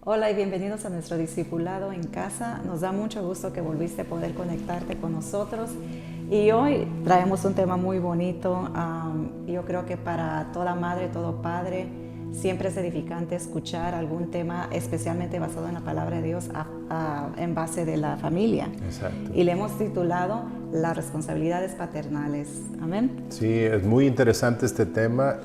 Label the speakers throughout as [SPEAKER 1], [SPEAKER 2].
[SPEAKER 1] Hola y bienvenidos a nuestro discipulado en casa. Nos da mucho gusto que volviste a poder conectarte con nosotros. Y hoy traemos un tema muy bonito. Yo creo que para toda madre, todo padre, siempre es edificante escuchar algún tema especialmente basado en la palabra de Dios en base de la familia.
[SPEAKER 2] Exacto.
[SPEAKER 1] Y le hemos titulado Las responsabilidades paternales. Amén.
[SPEAKER 2] Sí, es muy interesante este tema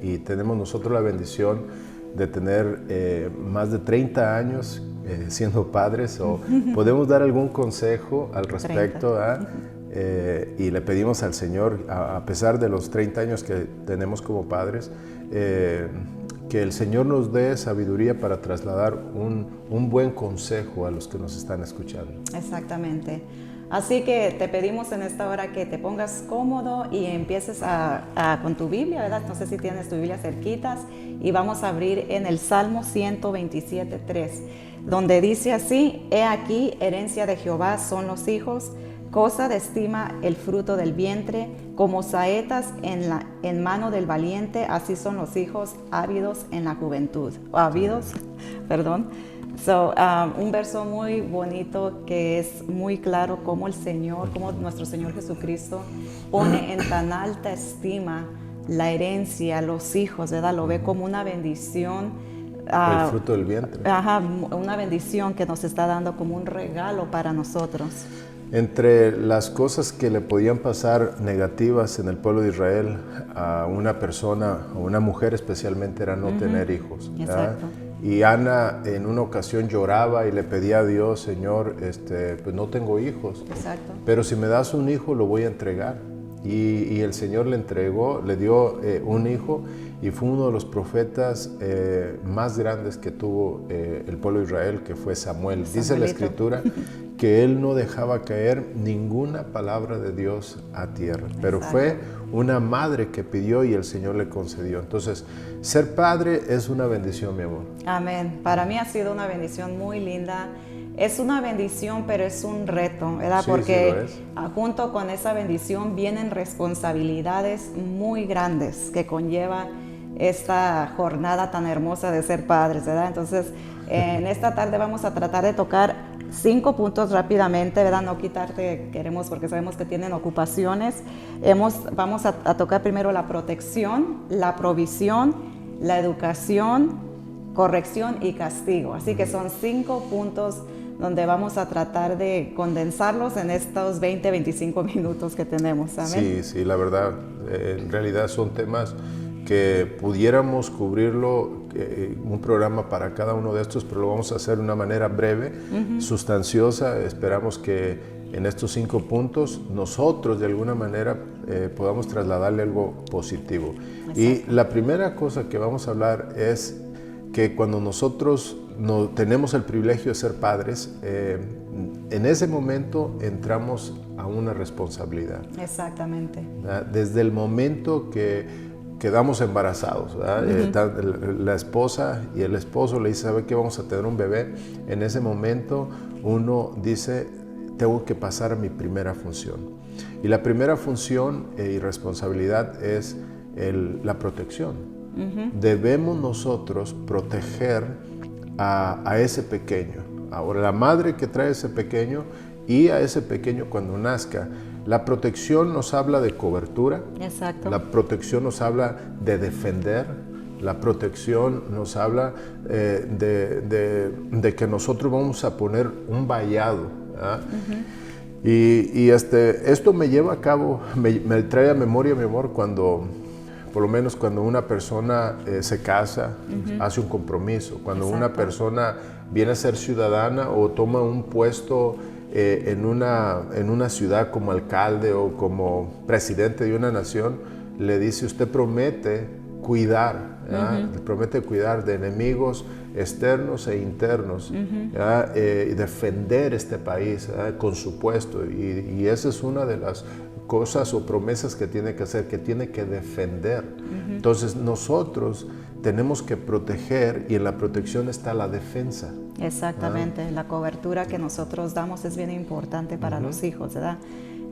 [SPEAKER 2] y tenemos nosotros la bendición de tener más de 30 años siendo padres o podemos dar algún consejo al respecto. Y le pedimos al Señor, a pesar de los 30 años que tenemos como padres, que el Señor nos dé sabiduría para trasladar un buen consejo a los que nos están escuchando.
[SPEAKER 1] Exactamente. Así que te pedimos en esta hora que te pongas cómodo y empieces con tu Biblia, ¿verdad? No sé si tienes tu Biblia cerquitas, y vamos a abrir en el Salmo 127:3, donde dice así: He aquí, herencia de Jehová son los hijos, cosa de estima el fruto del vientre, como saetas en mano del valiente, así son los hijos ávidos en la juventud. Un verso muy bonito que es muy claro cómo cómo nuestro Señor Jesucristo pone en tan alta estima la herencia, los hijos, ¿verdad? Lo ve como una bendición.
[SPEAKER 2] El fruto del vientre.
[SPEAKER 1] Una bendición que nos está dando como un regalo para nosotros.
[SPEAKER 2] Entre las cosas que le podían pasar negativas en el pueblo de Israel a una persona, a una mujer especialmente, era no tener hijos.
[SPEAKER 1] Exacto.
[SPEAKER 2] Y Ana en una ocasión lloraba y le pedía a Dios: Señor, pues no tengo hijos.
[SPEAKER 1] Exacto.
[SPEAKER 2] Pero si me das un hijo lo voy a entregar. Y el Señor le entregó, le dio un hijo, y fue uno de los profetas más grandes que tuvo el pueblo de Israel, que fue Samuel. Dice la Escritura que él no dejaba caer ninguna palabra de Dios a tierra, pero fue una madre que pidió y el Señor le concedió. Entonces, ser padre es una bendición, mi amor.
[SPEAKER 1] Amén. Para mí ha sido una bendición muy linda. Es una bendición, pero es un reto, ¿verdad?
[SPEAKER 2] Sí,
[SPEAKER 1] porque
[SPEAKER 2] sí
[SPEAKER 1] junto con esa bendición vienen responsabilidades muy grandes que conlleva esta jornada tan hermosa de ser padres, ¿verdad? Entonces, en esta tarde vamos a tratar de tocar 5 puntos rápidamente, ¿verdad? No quitarte, queremos, porque sabemos que tienen ocupaciones. Vamos a tocar primero la protección, la provisión, la educación, corrección y castigo. Así que son 5 puntos donde vamos a tratar de condensarlos en estos 20-25 minutos que tenemos. ¿Amén?
[SPEAKER 2] Sí, la verdad, en realidad son temas que pudiéramos cubrirlo, un programa para cada uno de estos, pero lo vamos a hacer de una manera breve, sustanciosa. Esperamos que en estos 5 puntos nosotros de alguna manera podamos trasladarle algo positivo.
[SPEAKER 1] Exacto.
[SPEAKER 2] Y la primera cosa que vamos a hablar es que cuando nosotros no tenemos el privilegio de ser padres, en ese momento entramos a una responsabilidad.
[SPEAKER 1] Exactamente.
[SPEAKER 2] Desde el momento que quedamos embarazados, la esposa y el esposo le dicen: ¿sabe qué? Vamos a tener un bebé. En ese momento uno dice: tengo que pasar a mi primera función. Y la primera función y responsabilidad es la protección. Debemos nosotros proteger a ese pequeño. Ahora, la madre que trae a ese pequeño y a ese pequeño cuando nazca, la protección nos habla de cobertura.
[SPEAKER 1] Exacto.
[SPEAKER 2] La protección nos habla de defender. La protección nos habla de que nosotros vamos a poner un vallado. Y esto me lleva a cabo, me trae a memoria, mi amor, por lo menos cuando una persona se casa, hace un compromiso. Cuando una persona viene a ser ciudadana o toma un puesto en una ciudad como alcalde o como presidente de una nación, le dice: usted promete cuidar, promete cuidar de enemigos externos e internos, y defender este país con su puesto. Y esa es una de las cosas o promesas que tiene que hacer, que tiene que defender. Entonces nosotros tenemos que proteger, y en la protección está la defensa.
[SPEAKER 1] Exactamente, la cobertura que nosotros damos es bien importante para los hijos, ¿verdad?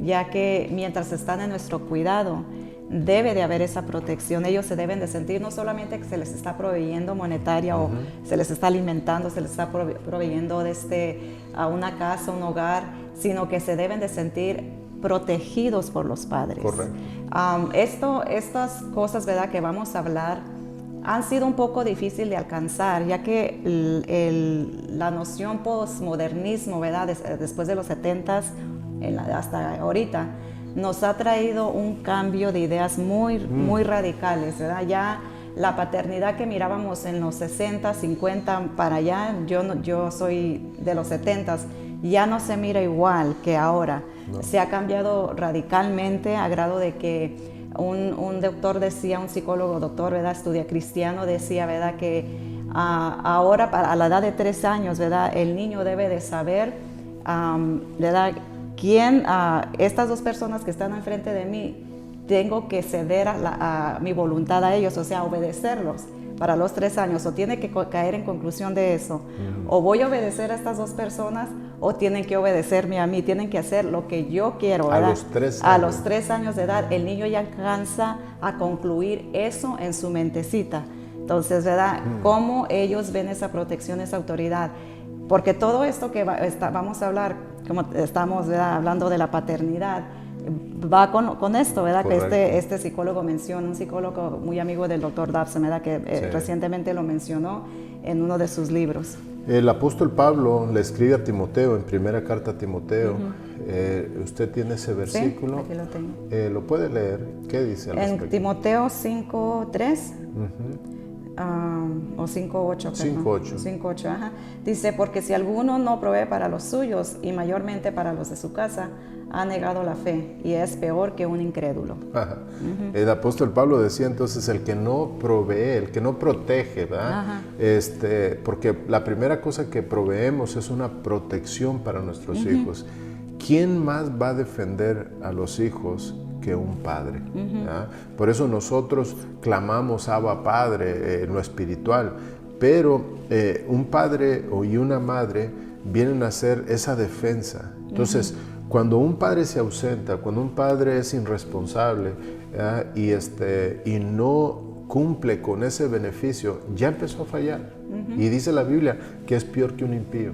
[SPEAKER 1] ya que mientras están en nuestro cuidado, debe de haber esa protección. Ellos se deben de sentir no solamente que se les está proveyendo monetaria o se les está alimentando, se les está proveyendo a una casa, un hogar, sino que se deben de sentir protegidos por los padres.
[SPEAKER 2] Correcto.
[SPEAKER 1] Estas cosas, ¿verdad?, que vamos a hablar han sido un poco difíciles de alcanzar, ya que la noción postmodernismo, ¿verdad?, después de los 70s hasta ahorita, nos ha traído un cambio de ideas muy radicales, ¿verdad? Ya la paternidad que mirábamos en los 60, 50 para allá, yo soy de los 70s, ya no se mira igual que ahora. No. Se ha cambiado radicalmente a grado de que un doctor decía, un psicólogo doctor, ¿verdad?, estudia cristiano, decía, ¿verdad?, que ahora a la edad de 3 años, ¿verdad?, el niño debe de saber, ¿verdad?, estas dos personas que están enfrente de mí, tengo que ceder a mi voluntad a ellos, o sea, obedecerlos para los 3 años, o tiene que caer en conclusión de eso, o voy a obedecer a estas dos personas, o tienen que obedecerme a mí, tienen que hacer lo que yo quiero, ¿verdad? A los 3 años de edad, el niño ya alcanza a concluir eso en su mentecita. Entonces, ¿verdad?, cómo ellos ven esa protección, esa autoridad. Porque todo esto que vamos a hablar, como estamos, ¿verdad?, hablando de la paternidad, va con esto, ¿verdad? Correcto. Que este psicólogo menciona, un psicólogo muy amigo del doctor Dobson, ¿verdad?, que recientemente lo mencionó en uno de sus libros.
[SPEAKER 2] El apóstol Pablo le escribe a Timoteo, en primera carta a Timoteo. ¿Usted tiene ese versículo?
[SPEAKER 1] Sí, aquí lo tengo.
[SPEAKER 2] ¿Lo puede leer? ¿Qué dice al respecto?
[SPEAKER 1] En Timoteo 5:3. O 5:8, 5:8, ajá. Dice, porque si alguno no provee para los suyos y mayormente para los de su casa, ha negado la fe y es peor que un incrédulo.
[SPEAKER 2] El apóstol Pablo decía entonces, el que no provee, el que no protege, ¿verdad? Porque la primera cosa que proveemos es una protección para nuestros hijos. ¿Quién más va a defender a los hijos que un padre? Por eso nosotros clamamos Abba Padre en lo espiritual, pero un padre y una madre vienen a hacer esa defensa. Entonces, cuando un padre se ausenta, cuando un padre es irresponsable y no cumple con ese beneficio, ya empezó a fallar. Y dice la Biblia que es peor que un impío.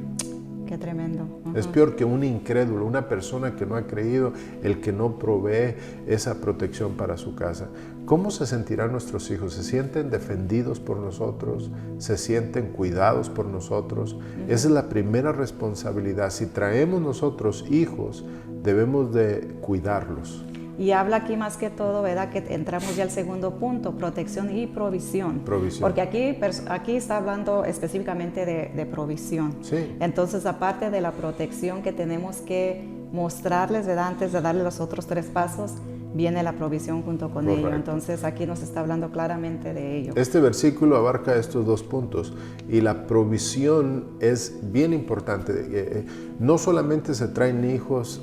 [SPEAKER 1] Qué tremendo.
[SPEAKER 2] Es peor que un incrédulo, una persona que no ha creído, el que no provee esa protección para su casa. ¿Cómo se sentirán nuestros hijos? ¿Se sienten defendidos por nosotros? ¿Se sienten cuidados por nosotros? Esa es la primera responsabilidad. Si traemos nosotros hijos, debemos de cuidarlos.
[SPEAKER 1] Y habla aquí más que todo, ¿verdad?, que entramos ya al segundo punto, protección y provisión. Porque aquí está hablando específicamente de provisión.
[SPEAKER 2] Sí.
[SPEAKER 1] Entonces, aparte de la protección que tenemos que mostrarles, ¿verdad?, antes de darle los otros 3 pasos, viene la provisión junto con ello. Entonces, aquí nos está hablando claramente de ello.
[SPEAKER 2] Este versículo abarca estos 2 puntos y la provisión es bien importante. No solamente se traen hijos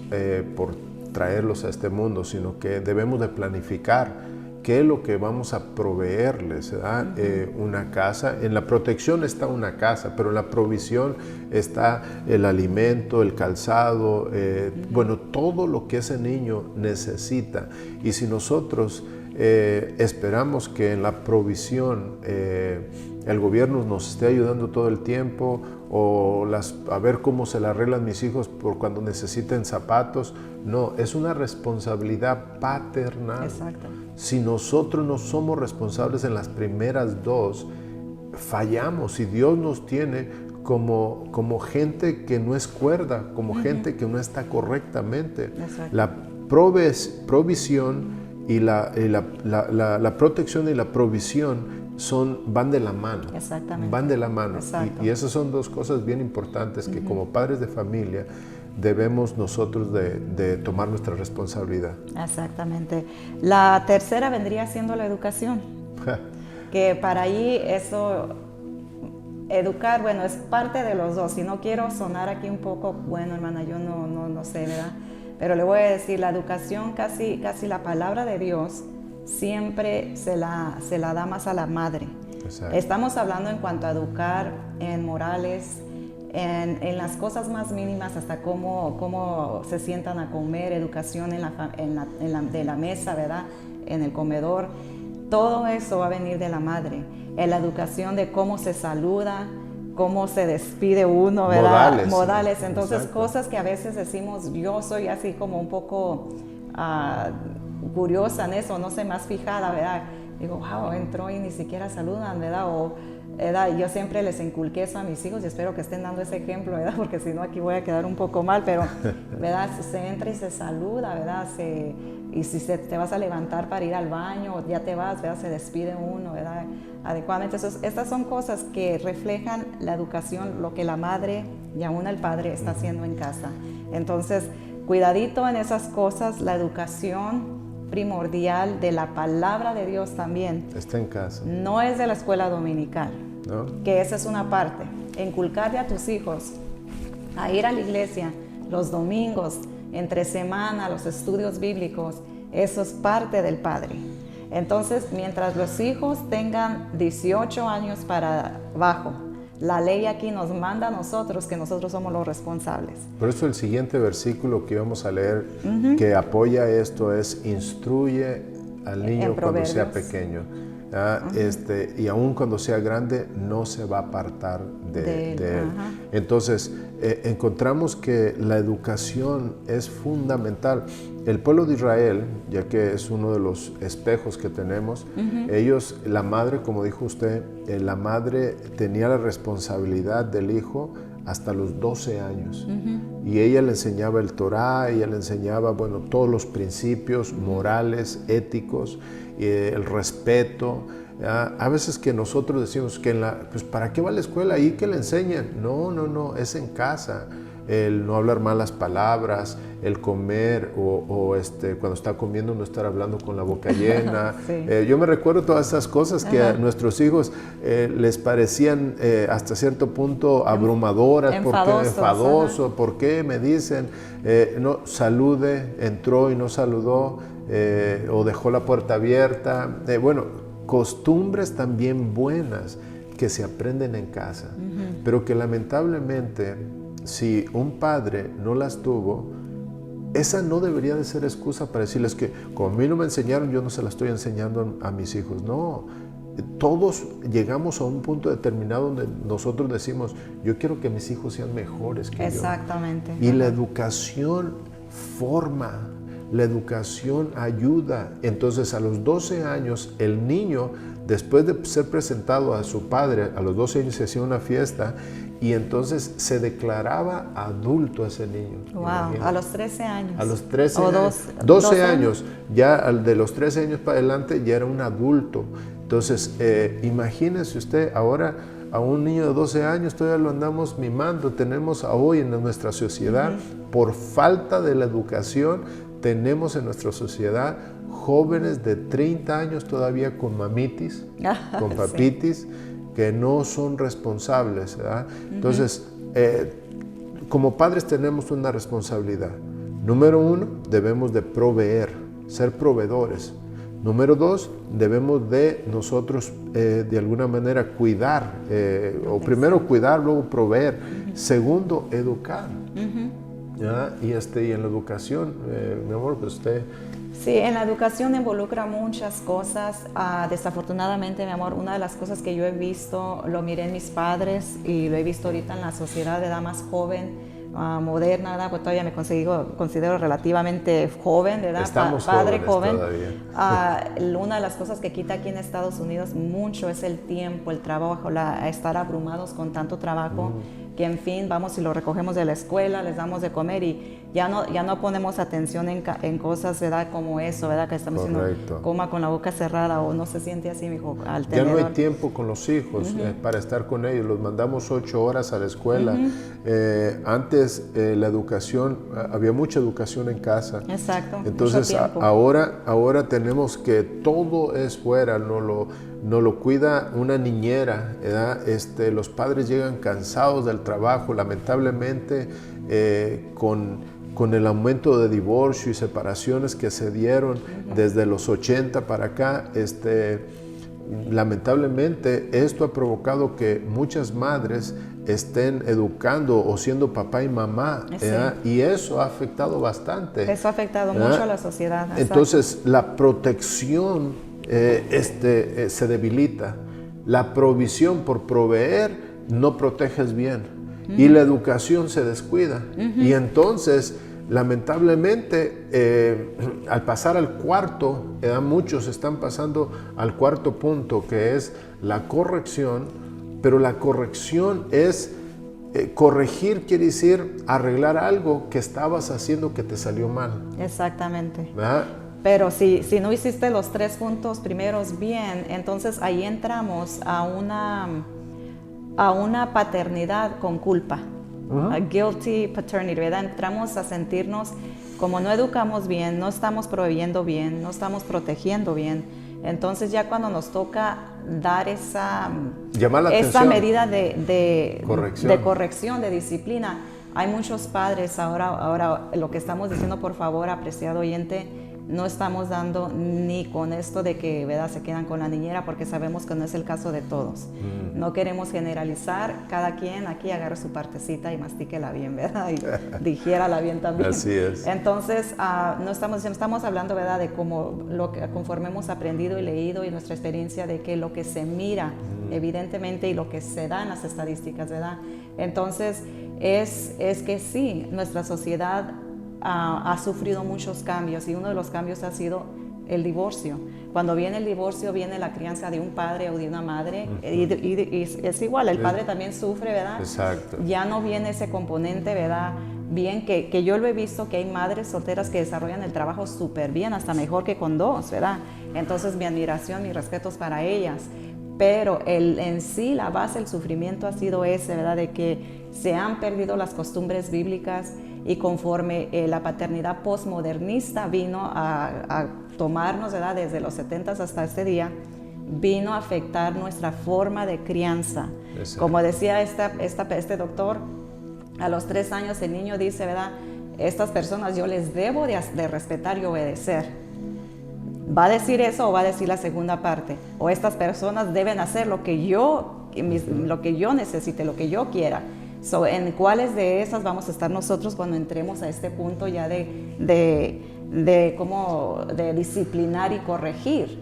[SPEAKER 2] por traerlos a este mundo, sino que debemos de planificar qué es lo que vamos a proveerles, ¿verdad? Una casa. En la protección está una casa, pero en la provisión está el alimento, el calzado, bueno, todo lo que ese niño necesita. Y si nosotros esperamos que en la provisión el gobierno nos esté ayudando todo el tiempo, o a ver cómo se le arreglan mis hijos por cuando necesiten zapatos. No, es una responsabilidad paternal.
[SPEAKER 1] Exacto.
[SPEAKER 2] Si nosotros no somos responsables en las primeras 2, fallamos y Dios nos tiene como gente que no es cuerda, como gente que no está correctamente.
[SPEAKER 1] Exacto.
[SPEAKER 2] La provisión y la protección y la provisión van de la mano.
[SPEAKER 1] Exactamente.
[SPEAKER 2] Van de la mano. Y esas son 2 cosas bien importantes que como padres de familia debemos nosotros de tomar nuestra responsabilidad.
[SPEAKER 1] Exactamente. La tercera vendría siendo la educación. Que para ahí eso, educar, bueno, es parte de los 2. Si no quiero sonar aquí un poco, bueno, hermana, yo no sé, ¿verdad? Pero le voy a decir, la educación, casi la palabra de Dios, siempre se la da más a la madre.
[SPEAKER 2] Exacto.
[SPEAKER 1] Estamos hablando en cuanto a educar en morales, en las cosas más mínimas, hasta cómo se sientan a comer, educación de la mesa, ¿verdad? En el comedor. Todo eso va a venir de la madre. En la educación de cómo se saluda, cómo se despide uno, ¿verdad? Modales. Entonces, exacto, cosas que a veces decimos, yo soy así como un poco curiosa en eso, no sé, más fijada, ¿verdad? Digo, wow, entró y ni siquiera saludan, ¿verdad? ¿verdad? Yo siempre les inculqué eso a mis hijos y espero que estén dando ese ejemplo, ¿verdad? Porque si no aquí voy a quedar un poco mal, pero, ¿verdad? Se entra y se saluda, ¿verdad? Y si te vas a levantar para ir al baño, ya te vas, ¿verdad? Se despide uno, ¿verdad? Adecuadamente. Entonces, estas son cosas que reflejan la educación, lo que la madre y aún el padre está haciendo en casa. Entonces, cuidadito en esas cosas, la educación primordial de la palabra de Dios también.
[SPEAKER 2] Está en casa.
[SPEAKER 1] No es de la escuela dominical,
[SPEAKER 2] ¿no?
[SPEAKER 1] Que esa es una parte. Inculcarle a tus hijos a ir a la iglesia los domingos, entre semana, los estudios bíblicos, eso es parte del padre. Entonces, mientras los hijos tengan 18 años para abajo, la ley aquí nos manda a nosotros que nosotros somos los responsables. Por
[SPEAKER 2] eso el siguiente versículo que vamos a leer, que apoya esto, es instruye al niño cuando sea pequeño. Y aún cuando sea grande no se va a apartar de él. Entonces encontramos que la educación es fundamental. El pueblo de Israel, ya que es uno de los espejos que tenemos, ellos, la madre, como dijo usted, la madre tenía la responsabilidad del hijo hasta los 12 años. Y ella le enseñaba el Torá, ella le enseñaba, bueno, todos los principios morales, éticos, el respeto. A veces que nosotros decimos que pues ¿para qué va a la escuela? Ahí que le enseñan. No, es en casa. El no hablar malas palabras, el comer o cuando está comiendo no estar hablando con la boca llena. Sí. Yo me recuerdo todas esas cosas que a nuestros hijos les parecían hasta cierto punto abrumadoras, enfadoso, ¿por qué me dicen? No, salude, entró y no saludó, o dejó la puerta abierta. Costumbres también buenas que se aprenden en casa, pero que lamentablemente si un padre no las tuvo, esa no debería de ser excusa para decirles que como a mí no me enseñaron, yo no se la estoy enseñando a mis hijos. No, todos llegamos a un punto determinado donde nosotros decimos, yo quiero que mis hijos sean mejores que yo.
[SPEAKER 1] Exactamente.
[SPEAKER 2] Y la educación forma, la educación ayuda. Entonces a los 12 años el niño, después de ser presentado a su padre, a los 12 años se hacía una fiesta y entonces se declaraba adulto ese niño.
[SPEAKER 1] Wow, imagínate. A los 13 años.
[SPEAKER 2] A los 13 años. 12 años. Ya de los 13 años para adelante ya era un adulto. Entonces, imagínese usted ahora a un niño de 12 años todavía lo andamos mimando. Tenemos hoy en nuestra sociedad, por falta de la educación, tenemos en nuestra sociedad jóvenes de 30 años todavía con mamitis, con papitis, sí, que no son responsables, ¿verdad? Entonces, como padres tenemos una responsabilidad. Número 1, debemos de proveer, ser proveedores. Número 2, debemos de nosotros de alguna manera cuidar, o primero cuidar, luego proveer. Segundo, educar. ¿Ya? Y en la educación, mi amor, pues usted...
[SPEAKER 1] Sí, en la educación involucra muchas cosas. Desafortunadamente, mi amor, una de las cosas que yo he visto, lo miré en mis padres y lo he visto ahorita en la sociedad de edad más joven, moderna, ¿verdad? Pues todavía me considero relativamente joven, ¿verdad?
[SPEAKER 2] Estamos
[SPEAKER 1] padre
[SPEAKER 2] joven.
[SPEAKER 1] Una de las cosas que quita aquí en Estados Unidos mucho es el tiempo, el trabajo, estar abrumados con tanto trabajo. Que en fin, vamos y lo recogemos de la escuela, les damos de comer y ya no ponemos atención en cosas, ¿verdad? Como eso, ¿verdad? Que estamos diciendo, coma con la boca cerrada o no se siente así, mijo, al tenedor.
[SPEAKER 2] Ya no hay tiempo con los hijos para estar con ellos, los mandamos 8 horas a la escuela. Antes la educación, había mucha educación en casa.
[SPEAKER 1] Exacto.
[SPEAKER 2] Entonces ahora tenemos que todo es fuera, no lo cuida una niñera, ¿verdad? Los padres llegan cansados del trabajo, lamentablemente con el aumento de divorcio y separaciones que se dieron desde los 80 para acá, lamentablemente esto ha provocado que muchas madres estén educando o siendo papá y mamá, y eso ha afectado bastante.
[SPEAKER 1] Eso ha afectado mucho a la sociedad.
[SPEAKER 2] Entonces, la protección se debilita. La provisión por proveer no proteges bien. Y la educación se descuida. Y entonces, lamentablemente, al pasar al cuarto, muchos están pasando al cuarto punto, que es la corrección, pero la corrección es, corregir quiere decir arreglar algo que estabas haciendo que te salió mal.
[SPEAKER 1] Exactamente.
[SPEAKER 2] ¿Verdad?
[SPEAKER 1] Pero si no hiciste los 3 puntos primeros bien, entonces ahí entramos a una paternidad con culpa. A guilty paternity, ¿verdad? Entramos a sentirnos como no educamos bien, no estamos proveyendo bien, no estamos protegiendo bien. Entonces ya cuando nos toca dar esa medida de corrección, de disciplina, hay muchos padres ahora lo que estamos diciendo, por favor, apreciado oyente, no estamos dando ni con esto de que, ¿verdad?, se quedan con la niñera, porque sabemos que no es el caso de todos. No queremos generalizar, cada quien aquí agarre su partecita y mastíquela bien, ¿verdad? Y digiérala bien también.
[SPEAKER 2] Así es.
[SPEAKER 1] Entonces, no estamos hablando, ¿verdad?, de cómo conforme hemos aprendido y leído y nuestra experiencia de que lo que se mira, evidentemente, y lo que se da en las estadísticas, ¿verdad? Entonces, es que sí, nuestra sociedad ha sufrido muchos cambios, y uno de los cambios ha sido el divorcio. Cuando viene el divorcio, viene la crianza de un padre o de una madre, y es igual, el padre también sufre, ¿verdad?
[SPEAKER 2] Exacto.
[SPEAKER 1] Ya no viene ese componente, ¿verdad? Bien, que yo lo he visto, que hay madres solteras que desarrollan el trabajo súper bien, hasta mejor que con 2, ¿verdad? Entonces, mi admiración, mis respetos para ellas. Pero en sí, la base del sufrimiento ha sido ese, ¿verdad? De que se han perdido las costumbres bíblicas, y conforme la paternidad postmodernista vino a tomarnos, ¿verdad?, desde los 70s hasta este día, vino a afectar nuestra forma de crianza. Exacto. Como decía este doctor, a los 3 años el niño dice, ¿verdad?, estas personas yo les debo de respetar y obedecer. ¿Va a decir eso o va a decir la segunda parte? O estas personas deben hacer lo que yo necesite, lo que yo quiera. ¿En cuáles de esas vamos a estar nosotros cuando entremos a este punto ya de disciplinar y corregir?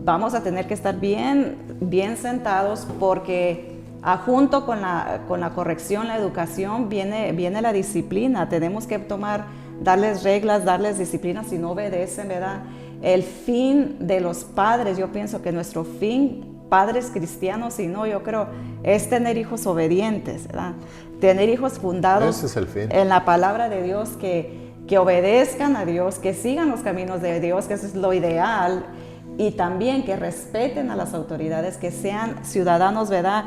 [SPEAKER 1] Vamos a tener que estar bien sentados, porque junto con la corrección, la educación, viene la disciplina. Tenemos que darles reglas, darles disciplina si no obedecen, ¿verdad? El fin de los padres, yo pienso que nuestro fin, padres cristianos, y no, yo creo, es tener hijos obedientes, ¿verdad? Tener hijos fundados
[SPEAKER 2] Ese es el fin.
[SPEAKER 1] En la palabra de Dios, que obedezcan a Dios, que sigan los caminos de Dios, que eso es lo ideal, y también que respeten a las autoridades, que sean ciudadanos, ¿verdad?,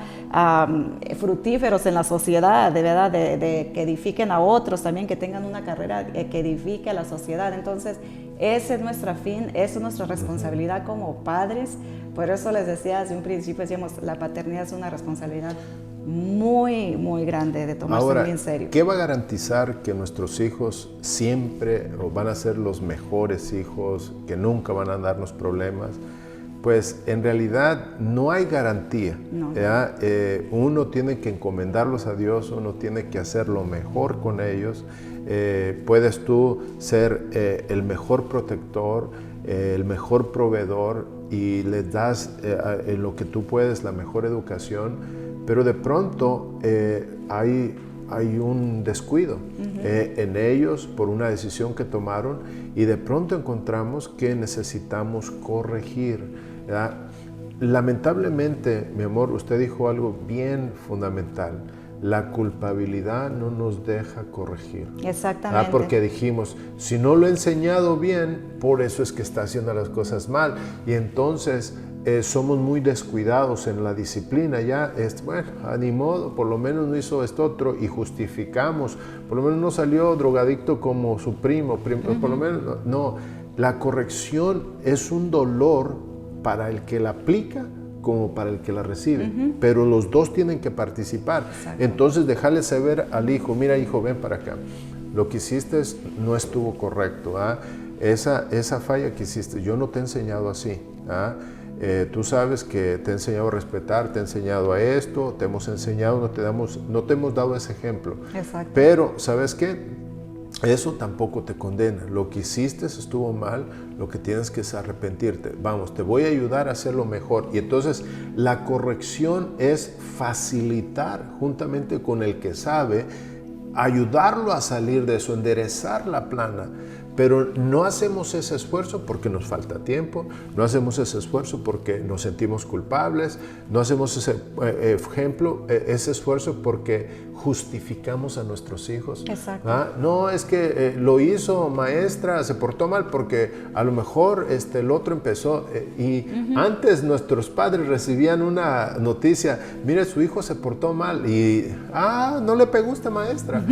[SPEAKER 1] fructíferos en la sociedad, ¿verdad?, que edifiquen a otros también, que tengan una carrera que edifique a la sociedad. Entonces, ese es nuestro fin, esa es nuestra responsabilidad como padres. Por eso les decía desde un principio, decíamos, la paternidad es una responsabilidad muy, muy grande de tomarse muy en serio.
[SPEAKER 2] ¿Qué va a garantizar que nuestros hijos siempre van a ser los mejores hijos, que nunca van a darnos problemas? Pues en realidad no hay garantía. No. Uno tiene que encomendarlos a Dios, uno tiene que hacer lo mejor con ellos. Puedes tú ser el mejor protector, el mejor proveedor, y les das en lo que tú puedes la mejor educación, pero de pronto hay un descuido en ellos por una decisión que tomaron, y de pronto encontramos que necesitamos corregir, ¿verdad? Lamentablemente, mi amor, usted dijo algo bien fundamental. La culpabilidad no nos deja corregir.
[SPEAKER 1] Exactamente.
[SPEAKER 2] Porque dijimos, si no lo he enseñado bien, por eso es que está haciendo las cosas mal. Y entonces somos muy descuidados en la disciplina. Ya bueno, ni modo, por lo menos no hizo esto otro, y justificamos. Por lo menos no salió drogadicto como su primo. Por lo menos no. La corrección es un dolor para el que la aplica como para el que la recibe, pero los dos tienen que participar. Entonces, dejarle saber al hijo, mira, hijo, ven para acá, lo que hiciste no estuvo correcto, esa falla que hiciste, yo no te he enseñado así, tú sabes que te he enseñado a respetar, te he enseñado a esto, te hemos enseñado, no te hemos dado ese ejemplo.
[SPEAKER 1] Exacto.
[SPEAKER 2] Pero, ¿sabes qué? Eso tampoco te condena. Lo que hiciste estuvo mal, lo que tienes que es arrepentirte. Vamos, te voy a ayudar a hacerlo mejor. Y entonces la corrección es facilitar juntamente con el que sabe, ayudarlo a salir de eso, enderezar la plana. Pero no hacemos ese esfuerzo porque nos falta tiempo, no hacemos ese esfuerzo porque nos sentimos culpables, no hacemos ese ese esfuerzo porque justificamos a nuestros hijos.
[SPEAKER 1] Exacto.
[SPEAKER 2] ¿Ah? No, es que lo hizo maestra, se portó mal porque a lo mejor el otro empezó antes nuestros padres recibían una noticia, mire, su hijo se portó mal y, no le pegó esta maestra.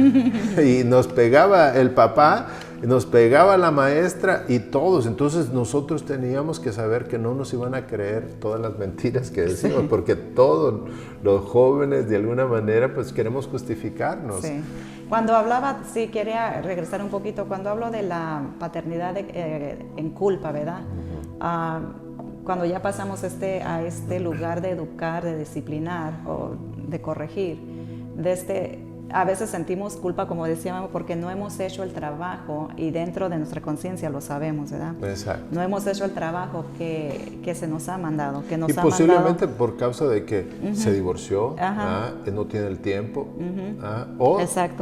[SPEAKER 2] Y nos pegaba el papá, nos pegaba la maestra y todos. Entonces nosotros teníamos que saber que no nos iban a creer todas las mentiras que decimos, porque todos los jóvenes de alguna manera pues queremos justificarnos.
[SPEAKER 1] Sí. Cuando hablaba, sí, quería regresar un poquito, cuando hablo de la paternidad en culpa, ¿verdad? Cuando ya pasamos a este lugar de educar, de disciplinar o de corregir, a veces sentimos culpa, como decíamos, porque no hemos hecho el trabajo y dentro de nuestra conciencia lo sabemos, ¿verdad?
[SPEAKER 2] Exacto.
[SPEAKER 1] No hemos hecho el trabajo que se nos ha mandado, que nos
[SPEAKER 2] y
[SPEAKER 1] ha
[SPEAKER 2] posiblemente
[SPEAKER 1] mandado.
[SPEAKER 2] por causa de que se divorció, no tiene el tiempo, o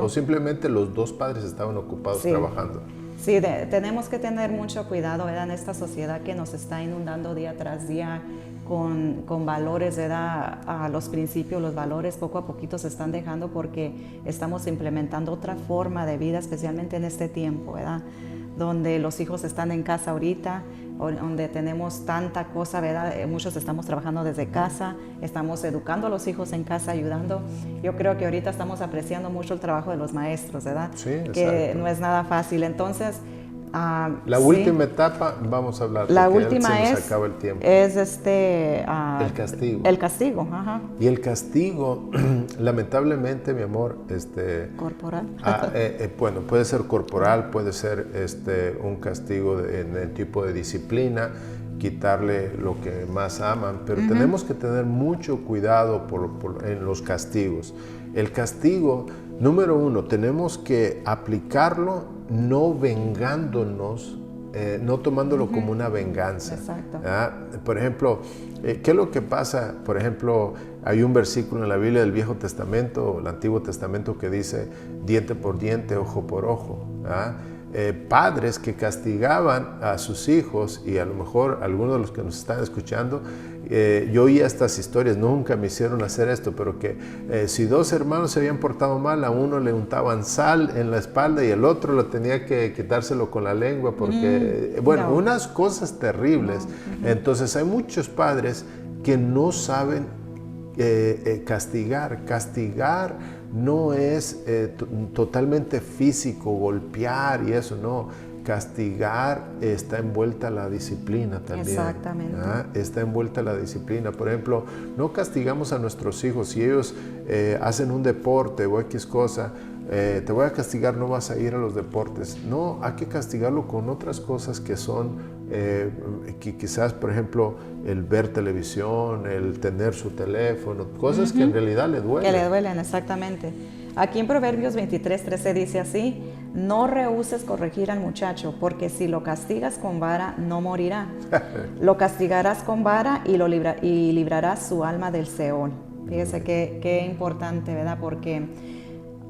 [SPEAKER 2] simplemente los dos padres estaban ocupados trabajando.
[SPEAKER 1] Sí, tenemos que tener mucho cuidado, ¿verdad? En esta sociedad que nos está inundando día tras día con valores, ¿verdad? Los principios, los valores poco a poquito se están dejando porque estamos implementando otra forma de vida, especialmente en este tiempo, ¿verdad? Donde los hijos están en casa ahorita, donde tenemos tanta cosa, ¿verdad? Muchos estamos trabajando desde casa, estamos educando a los hijos en casa, ayudando. Yo creo que ahorita estamos apreciando mucho el trabajo de los maestros, ¿verdad?
[SPEAKER 2] Sí, exacto.
[SPEAKER 1] Que no es nada fácil. Entonces,
[SPEAKER 2] la última etapa, vamos a hablar,
[SPEAKER 1] la
[SPEAKER 2] porque
[SPEAKER 1] última
[SPEAKER 2] se nos acaba el tiempo.
[SPEAKER 1] Es
[SPEAKER 2] el castigo.
[SPEAKER 1] El castigo, ajá.
[SPEAKER 2] Y el castigo, lamentablemente, mi amor,
[SPEAKER 1] corporal.
[SPEAKER 2] Bueno, puede ser corporal, puede ser un castigo en el tipo de disciplina, quitarle lo que más aman, pero tenemos que tener mucho cuidado en los castigos. El castigo, número uno, tenemos que aplicarlo no vengándonos, no tomándolo como una venganza.
[SPEAKER 1] Exacto.
[SPEAKER 2] Por ejemplo, ¿qué es lo que pasa? Por ejemplo, hay un versículo en la Biblia del Viejo Testamento, el Antiguo Testamento, que dice diente por diente, ojo por ojo. Padres que castigaban a sus hijos, y a lo mejor algunos de los que nos están escuchando, yo oía estas historias, nunca me hicieron hacer esto, pero que si dos hermanos se habían portado mal, a uno le untaban sal en la espalda y el otro lo tenía que quitárselo con la lengua, porque, unas cosas terribles. Entonces hay muchos padres que no saben castigar. Castigar no es totalmente físico, golpear y eso, no. Castigar está envuelta la disciplina también.
[SPEAKER 1] Exactamente.
[SPEAKER 2] Está envuelta la disciplina. Por ejemplo, no castigamos a nuestros hijos. Si ellos hacen un deporte o X cosa, te voy a castigar, no vas a ir a los deportes. No, hay que castigarlo con otras cosas que son, que quizás, por ejemplo, el ver televisión, el tener su teléfono, cosas que en realidad le duelen.
[SPEAKER 1] Que le duelen, exactamente. Aquí en Proverbios 23:13 dice así: no rehúses corregir al muchacho, porque si lo castigas con vara, no morirá. Lo castigarás con vara y librarás su alma del Seol. Fíjese qué importante, ¿verdad? Porque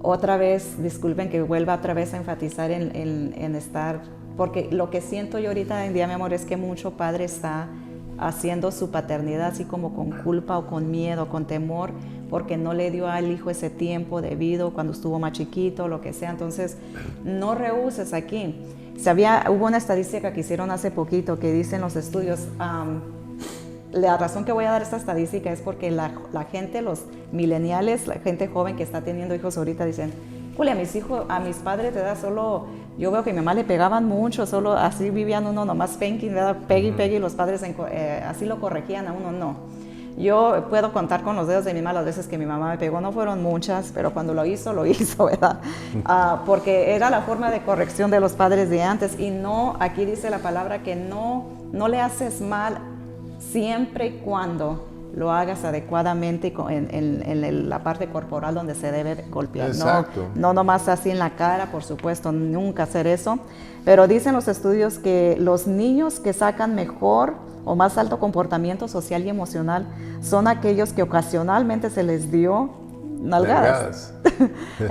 [SPEAKER 1] otra vez, disculpen que vuelva otra vez a enfatizar en estar, porque lo que siento yo ahorita en día, mi amor, es que mucho padre está haciendo su paternidad así como con culpa o con miedo, con temor, porque no le dio al hijo ese tiempo debido cuando estuvo más chiquito, lo que sea. Entonces, no rehuses aquí. Hubo una estadística que hicieron hace poquito que dicen los estudios, la razón que voy a dar esta estadística es porque la gente, los millennials, la gente joven que está teniendo hijos ahorita dicen: Julia, a mis padres, ¿verdad? Solo, yo veo que a mi mamá le pegaban mucho, solo así vivían uno nomás spanking, ¿verdad? Peggy, los padres así lo corregían a uno, no. Yo puedo contar con los dedos de mi mano las veces que mi mamá me pegó, no fueron muchas, pero cuando lo hizo, ¿verdad? Porque era la forma de corrección de los padres de antes, y no, aquí dice la palabra que no le haces mal siempre y cuando lo hagas adecuadamente y en la parte corporal donde se debe golpear.
[SPEAKER 2] Exacto.
[SPEAKER 1] No nomás así en la cara, por supuesto, nunca hacer eso. Pero dicen los estudios que los niños que sacan mejor o más alto comportamiento social y emocional son aquellos que ocasionalmente se les dio nalgadas.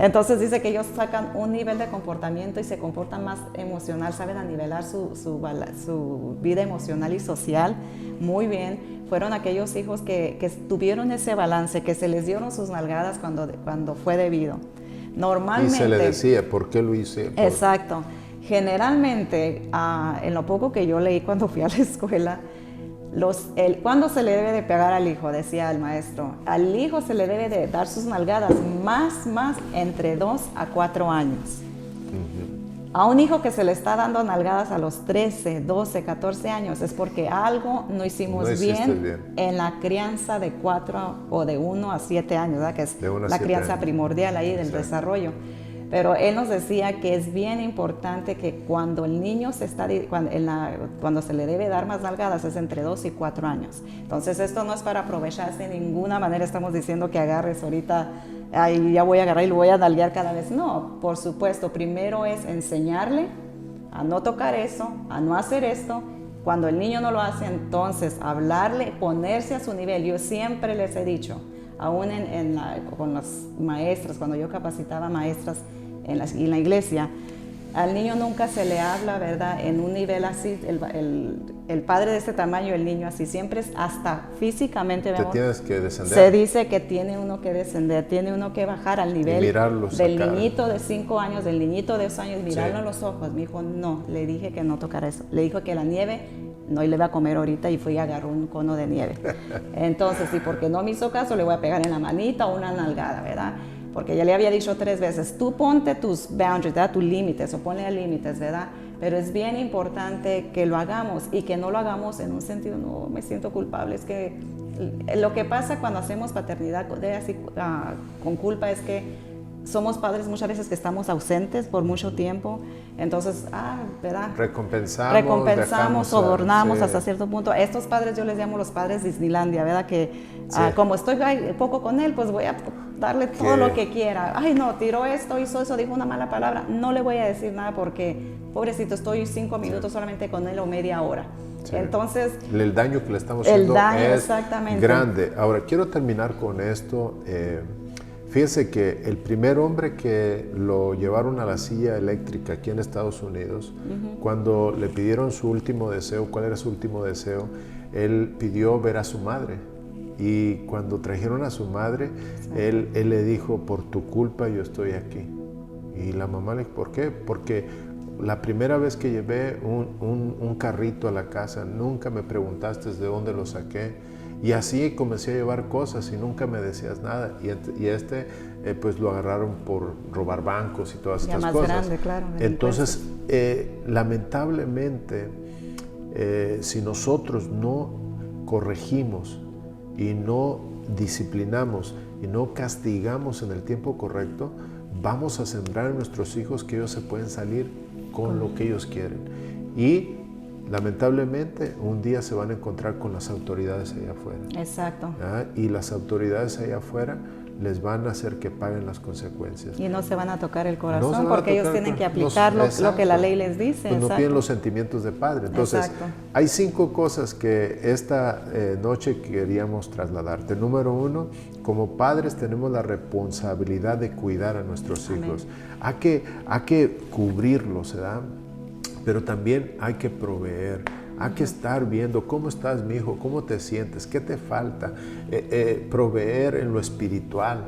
[SPEAKER 1] Entonces dice que ellos sacan un nivel de comportamiento y se comportan más emocional, saben anivelar su vida emocional y social muy bien. Fueron aquellos hijos que tuvieron ese balance, que se les dieron sus nalgadas cuando fue debido. Normalmente,
[SPEAKER 2] y se le decía, ¿por qué lo hice?
[SPEAKER 1] Exacto. Generalmente, en lo poco que yo leí cuando fui a la escuela, ¿cuándo se le debe de pegar al hijo? Decía el maestro. Al hijo se le debe de dar sus nalgadas más entre 2 a 4 años. A un hijo que se le está dando nalgadas a los 13, 12, 14 años es porque algo no hicimos bien en la crianza de 4 o de 1 a 7 años, ¿verdad? Que es la crianza primordial ahí del desarrollo. Pero él nos decía que es bien importante que cuando el niño cuando se le debe dar más nalgadas es entre 2 y 4 años. Entonces esto no es para aprovecharse de ninguna manera, estamos diciendo que agarres ahorita, ay, ya voy a agarrar y lo voy a nalguear cada vez. No, por supuesto, primero es enseñarle a no tocar eso, a no hacer esto. Cuando el niño no lo hace, entonces hablarle, ponerse a su nivel. Yo siempre les he dicho, aún con las maestras, cuando yo capacitaba maestras en la iglesia, al niño nunca se le habla, ¿verdad?, en un nivel así, el padre de este tamaño, el niño así, siempre es hasta físicamente,
[SPEAKER 2] te tienes que descender.
[SPEAKER 1] Se dice que tiene uno que descender, tiene uno que bajar al nivel del niñito de 5 años, del niñito de 2 años, mirarlo en los ojos. Mi hijo, no, le dije que no tocara eso, le dijo que la nieve no le va a comer ahorita y fui y agarró un cono de nieve. Entonces, sí, porque no me hizo caso, le voy a pegar en la manita o una nalgada, ¿verdad? Porque ya le había dicho 3 veces, tú ponte tus boundaries, ¿verdad? Tus límites, o ponle límites, ¿verdad? Pero es bien importante que lo hagamos y que no lo hagamos en un sentido, no, me siento culpable. Es que lo que pasa cuando hacemos paternidad con culpa es que somos padres muchas veces que estamos ausentes por mucho tiempo, entonces, ¿verdad?
[SPEAKER 2] Recompensamos,
[SPEAKER 1] sobornamos hasta cierto punto. A estos padres yo les llamo los padres Disneylandia, ¿verdad? Que como estoy poco con él, pues voy a darle todo lo que quiera. Ay, no, tiró esto, hizo eso, dijo una mala palabra. No le voy a decir nada porque, pobrecito, estoy 5 minutos solamente con él o media hora. Sí. Entonces,
[SPEAKER 2] el daño que le estamos haciendo es grande. Ahora, quiero terminar con esto. Fíjense que el primer hombre que lo llevaron a la silla eléctrica aquí en Estados Unidos, cuando le pidieron su último deseo, ¿cuál era su último deseo? Él pidió ver a su madre. Y cuando trajeron a su madre, él le dijo, por tu culpa yo estoy aquí. Y la mamá le dijo, ¿por qué? Porque la primera vez que llevé un carrito a la casa, nunca me preguntaste de dónde lo saqué. Y así comencé a llevar cosas y nunca me decías nada. Y pues lo agarraron por robar bancos y todas estas cosas.
[SPEAKER 1] Grande, claro,
[SPEAKER 2] entonces, lamentablemente, si nosotros no corregimos y no disciplinamos y no castigamos en el tiempo correcto, vamos a sembrar en nuestros hijos que ellos se pueden salir con lo que ellos quieren. Y lamentablemente, un día se van a encontrar con las autoridades allá afuera.
[SPEAKER 1] Exacto.
[SPEAKER 2] Y las autoridades allá afuera les van a hacer que paguen las consecuencias.
[SPEAKER 1] Y no se van a tocar el corazón porque ellos tienen que aplicar lo que la ley les dice.
[SPEAKER 2] Pues no tienen los sentimientos de padre. Entonces, hay 5 cosas que esta noche queríamos trasladarte. Número 1, como padres tenemos la responsabilidad de cuidar a nuestros hijos. Hay que cubrirlos, ¿verdad? Pero también hay que proveer, hay que estar viendo cómo estás, mi hijo, cómo te sientes, qué te falta, proveer en lo espiritual,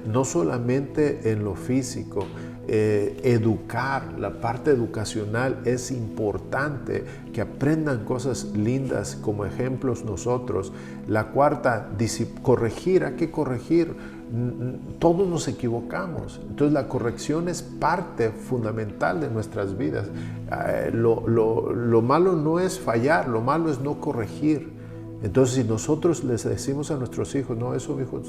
[SPEAKER 2] no solamente en lo físico, educar, la parte educacional es importante, que aprendan cosas lindas como ejemplos nosotros. La 4, corregir, hay que corregir. Todos nos equivocamos, entonces la corrección es parte fundamental de nuestras vidas. Lo malo no es fallar, lo malo es no corregir. Entonces, si nosotros les decimos a nuestros hijos, no, eso hijo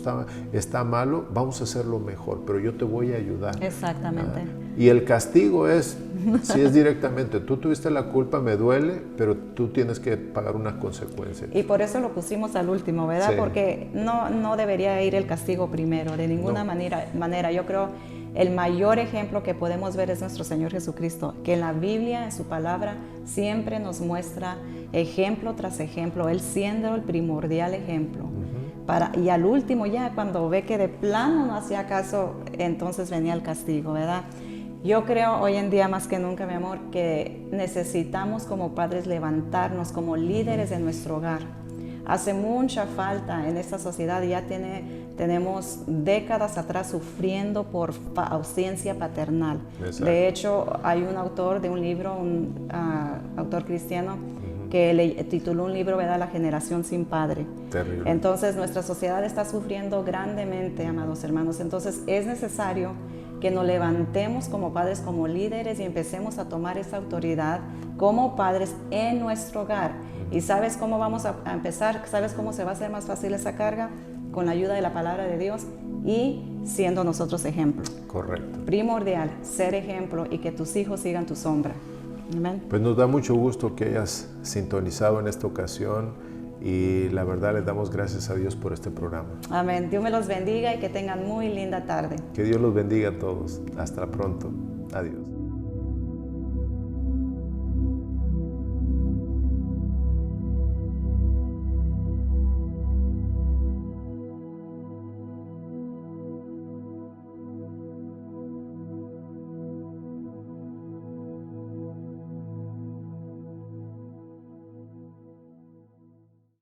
[SPEAKER 2] está malo, vamos a hacerlo mejor, pero yo te voy a ayudar.
[SPEAKER 1] Exactamente.
[SPEAKER 2] Y el castigo es, si es directamente, tú tuviste la culpa, me duele, pero tú tienes que pagar una consecuencia.
[SPEAKER 1] Y por eso lo pusimos al último, ¿verdad?
[SPEAKER 2] Sí.
[SPEAKER 1] Porque no debería ir el castigo primero, de ninguna manera. Yo creo el mayor ejemplo que podemos ver es nuestro Señor Jesucristo, que en la Biblia, en su palabra, siempre nos muestra ejemplo tras ejemplo, Él siendo el primordial ejemplo. Y al último ya, cuando ve que de plano no hacía caso, entonces venía el castigo, ¿verdad? Yo creo hoy en día más que nunca, mi amor, que necesitamos como padres levantarnos como líderes de nuestro hogar. Hace mucha falta en esta sociedad, ya tenemos décadas atrás sufriendo por ausencia paternal.
[SPEAKER 2] Exacto.
[SPEAKER 1] De hecho, hay un autor de un libro, un autor cristiano, que le tituló un libro, ¿verdad? La generación sin padre.
[SPEAKER 2] Terrible.
[SPEAKER 1] Entonces, nuestra sociedad está sufriendo grandemente, amados hermanos. Entonces, es necesario que nos levantemos como padres, como líderes y empecemos a tomar esa autoridad como padres en nuestro hogar. ¿Y sabes cómo vamos a empezar? ¿Sabes cómo se va a hacer más fácil esa carga? Con la ayuda de la palabra de Dios y siendo nosotros ejemplo.
[SPEAKER 2] Correcto.
[SPEAKER 1] Primordial, ser ejemplo y que tus hijos sigan tu sombra. Amén.
[SPEAKER 2] Pues nos da mucho gusto que hayas sintonizado en esta ocasión y la verdad le damos gracias a Dios por este programa.
[SPEAKER 1] Amén. Dios me los bendiga y que tengan muy linda tarde.
[SPEAKER 2] Que Dios los bendiga a todos. Hasta pronto. Adiós.